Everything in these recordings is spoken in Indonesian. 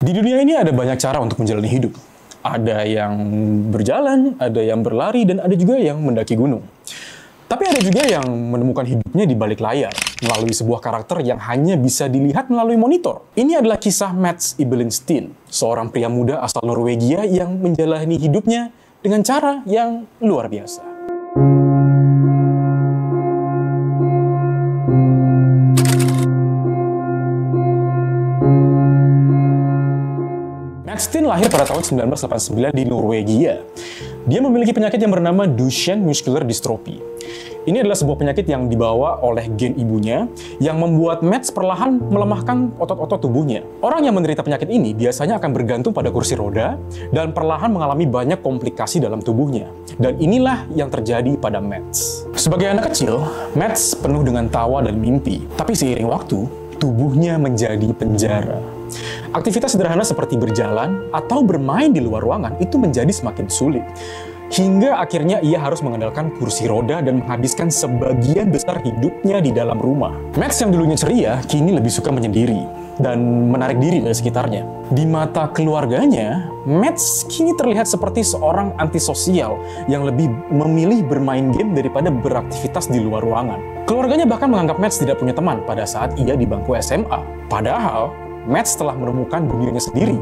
Di dunia ini ada banyak cara untuk menjalani hidup. Ada yang berjalan, ada yang berlari, dan ada juga yang mendaki gunung. Tapi ada juga yang menemukan hidupnya di balik layar, melalui sebuah karakter yang hanya bisa dilihat melalui monitor. Ini adalah kisah Mads Ibelin-Steen, seorang pria muda asal Norwegia yang menjalani hidupnya dengan cara yang luar biasa. Mads Steen lahir pada tahun 1989 di Norwegia. Dia memiliki penyakit yang bernama Duchenne Muscular Dystrophy. Ini adalah sebuah penyakit yang dibawa oleh gen ibunya yang membuat Mads perlahan melemahkan otot-otot tubuhnya. Orang yang menderita penyakit ini biasanya akan bergantung pada kursi roda dan perlahan mengalami banyak komplikasi dalam tubuhnya. Dan inilah yang terjadi pada Mads. Sebagai anak kecil, Mads penuh dengan tawa dan mimpi. Tapi seiring waktu, tubuhnya menjadi penjara. Aktivitas sederhana seperti berjalan atau bermain di luar ruangan itu menjadi semakin sulit. Hingga akhirnya ia harus mengandalkan kursi roda dan menghabiskan sebagian besar hidupnya di dalam rumah. Mads yang dulunya ceria, kini lebih suka menyendiri dan menarik diri dari sekitarnya. Di mata keluarganya, Mads kini terlihat seperti seorang antisosial yang lebih memilih bermain game daripada beraktivitas di luar ruangan. Keluarganya bahkan menganggap Mads tidak punya teman pada saat ia di bangku SMA. Padahal, Mads telah menemukan dunianya sendiri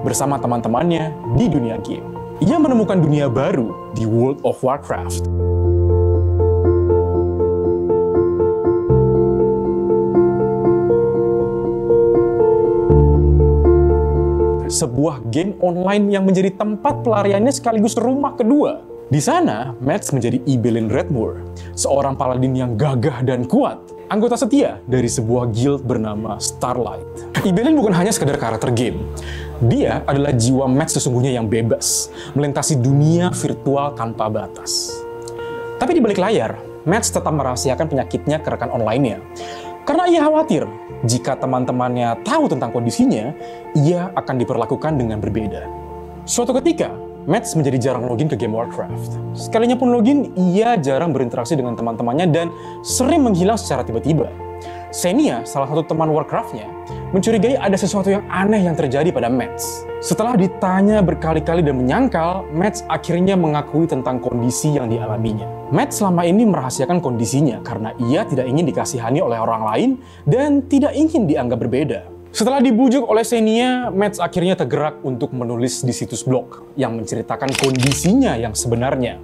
bersama teman-temannya di dunia game. Ia menemukan dunia baru di World of Warcraft. Sebuah game online yang menjadi tempat pelariannya sekaligus rumah kedua. Di sana, Mads menjadi Ibelin Redmoor, seorang paladin yang gagah dan kuat, anggota setia dari sebuah guild bernama Starlight. Ibelin bukan hanya sekedar karakter game. Dia adalah jiwa Mads sesungguhnya yang bebas, melintasi dunia virtual tanpa batas. Tapi di balik layar, Mads tetap merahasiakan penyakitnya ke rekan online-nya. Karena ia khawatir, jika teman-temannya tahu tentang kondisinya, ia akan diperlakukan dengan berbeda. Suatu ketika, Mads menjadi jarang login ke game Warcraft. Sekalinya pun login, ia jarang berinteraksi dengan teman-temannya dan sering menghilang secara tiba-tiba. Xenia, salah satu teman Warcraft-nya, mencurigai ada sesuatu yang aneh yang terjadi pada Mads. Setelah ditanya berkali-kali dan menyangkal, Mads akhirnya mengakui tentang kondisi yang dialaminya. Mads selama ini merahasiakan kondisinya karena ia tidak ingin dikasihani oleh orang lain dan tidak ingin dianggap berbeda. Setelah dibujuk oleh Xenia, Mads akhirnya tergerak untuk menulis di situs blog yang menceritakan kondisinya yang sebenarnya.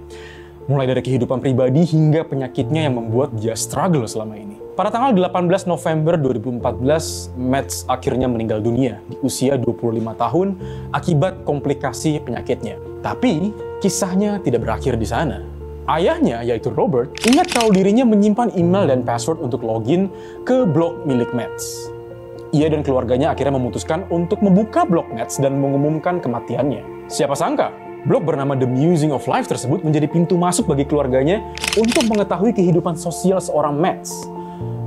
Mulai dari kehidupan pribadi hingga penyakitnya yang membuat dia struggle selama ini. Pada tanggal 18 November 2014, Mads akhirnya meninggal dunia di usia 25 tahun akibat komplikasi penyakitnya. Tapi, kisahnya tidak berakhir di sana. Ayahnya, yaitu Robert, ingat kalau dirinya menyimpan email dan password untuk login ke blog milik Mads. Ia dan keluarganya akhirnya memutuskan untuk membuka blog Mads dan mengumumkan kematiannya. Siapa sangka, blog bernama The Musing of Life tersebut menjadi pintu masuk bagi keluarganya untuk mengetahui kehidupan sosial seorang Mads.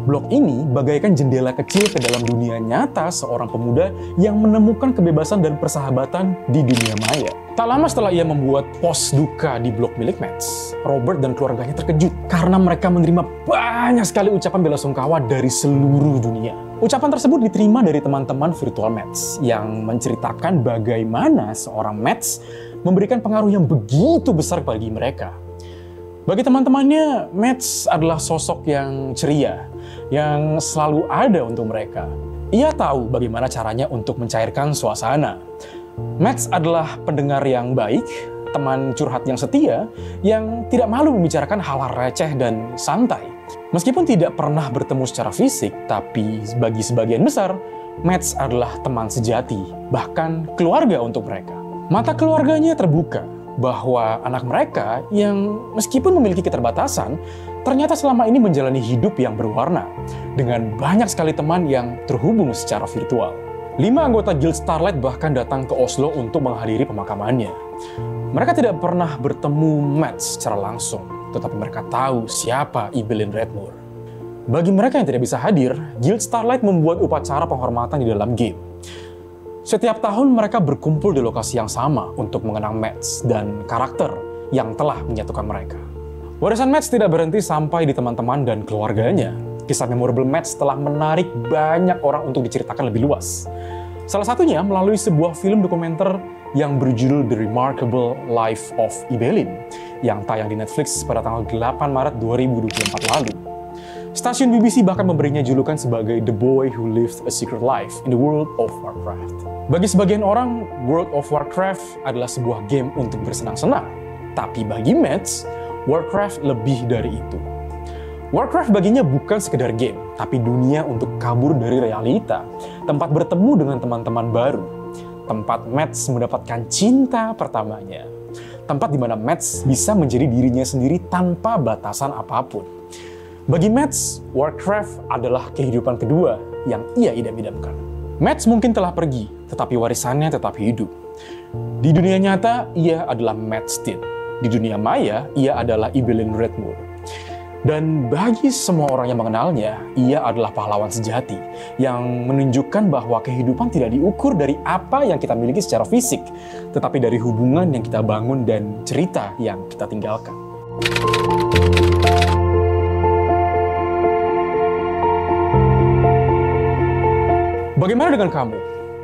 Blog ini bagaikan jendela kecil ke dalam dunia nyata seorang pemuda yang menemukan kebebasan dan persahabatan di dunia maya. Tak lama setelah ia membuat post duka di blog milik Mads, Robert dan keluarganya terkejut karena mereka menerima banyak sekali ucapan belasungkawa dari seluruh dunia. Ucapan tersebut diterima dari teman-teman virtual Mads yang menceritakan bagaimana seorang Mads memberikan pengaruh yang begitu besar bagi mereka. Bagi teman-temannya, Mads adalah sosok yang ceria, yang selalu ada untuk mereka. Ia tahu bagaimana caranya untuk mencairkan suasana. Mads adalah pendengar yang baik, teman curhat yang setia, yang tidak malu membicarakan hal-hal receh dan santai. Meskipun tidak pernah bertemu secara fisik, tapi bagi sebagian besar, Mads adalah teman sejati, bahkan keluarga untuk mereka. Mata keluarganya terbuka bahwa anak mereka yang meskipun memiliki keterbatasan, ternyata selama ini menjalani hidup yang berwarna, dengan banyak sekali teman yang terhubung secara virtual. 5 anggota Guild Starlight bahkan datang ke Oslo untuk menghadiri pemakamannya. Mereka tidak pernah bertemu Mads secara langsung, tetapi mereka tahu siapa Ibelin Redmoor. Bagi mereka yang tidak bisa hadir, Guild Starlight membuat upacara penghormatan di dalam game. Setiap tahun mereka berkumpul di lokasi yang sama untuk mengenang Mads dan karakter yang telah menyatukan mereka. Warisan Mads tidak berhenti sampai di teman-teman dan keluarganya. Kisah memorable Mads telah menarik banyak orang untuk diceritakan lebih luas. Salah satunya melalui sebuah film dokumenter yang berjudul The Remarkable Life of Ibelin yang tayang di Netflix pada tanggal 8 Maret 2024 lalu. Stasiun BBC bahkan memberinya julukan sebagai The Boy Who Lived a Secret Life in the World of Warcraft. Bagi sebagian orang, World of Warcraft adalah sebuah game untuk bersenang-senang. Tapi bagi Mads, Warcraft lebih dari itu. Warcraft baginya bukan sekedar game, tapi dunia untuk kabur dari realita, tempat bertemu dengan teman-teman baru, tempat Mads mendapatkan cinta pertamanya, tempat di mana Mads bisa menjadi dirinya sendiri tanpa batasan apapun. Bagi Mads, Warcraft adalah kehidupan kedua yang ia idam-idamkan. Mads mungkin telah pergi, tetapi warisannya tetap hidup. Di dunia nyata, ia adalah Mads Steel. Di dunia maya, ia adalah Ibelin Redmoor. Dan bagi semua orang yang mengenalnya, ia adalah pahlawan sejati yang menunjukkan bahwa kehidupan tidak diukur dari apa yang kita miliki secara fisik, tetapi dari hubungan yang kita bangun dan cerita yang kita tinggalkan. Bagaimana dengan kamu?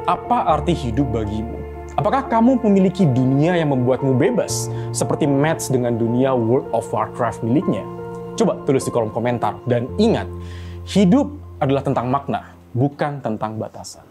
Apa arti hidup bagimu? Apakah kamu memiliki dunia yang membuatmu bebas, seperti Mads dengan dunia World of Warcraft miliknya? Coba tulis di kolom komentar, dan ingat, hidup adalah tentang makna, bukan tentang batasan.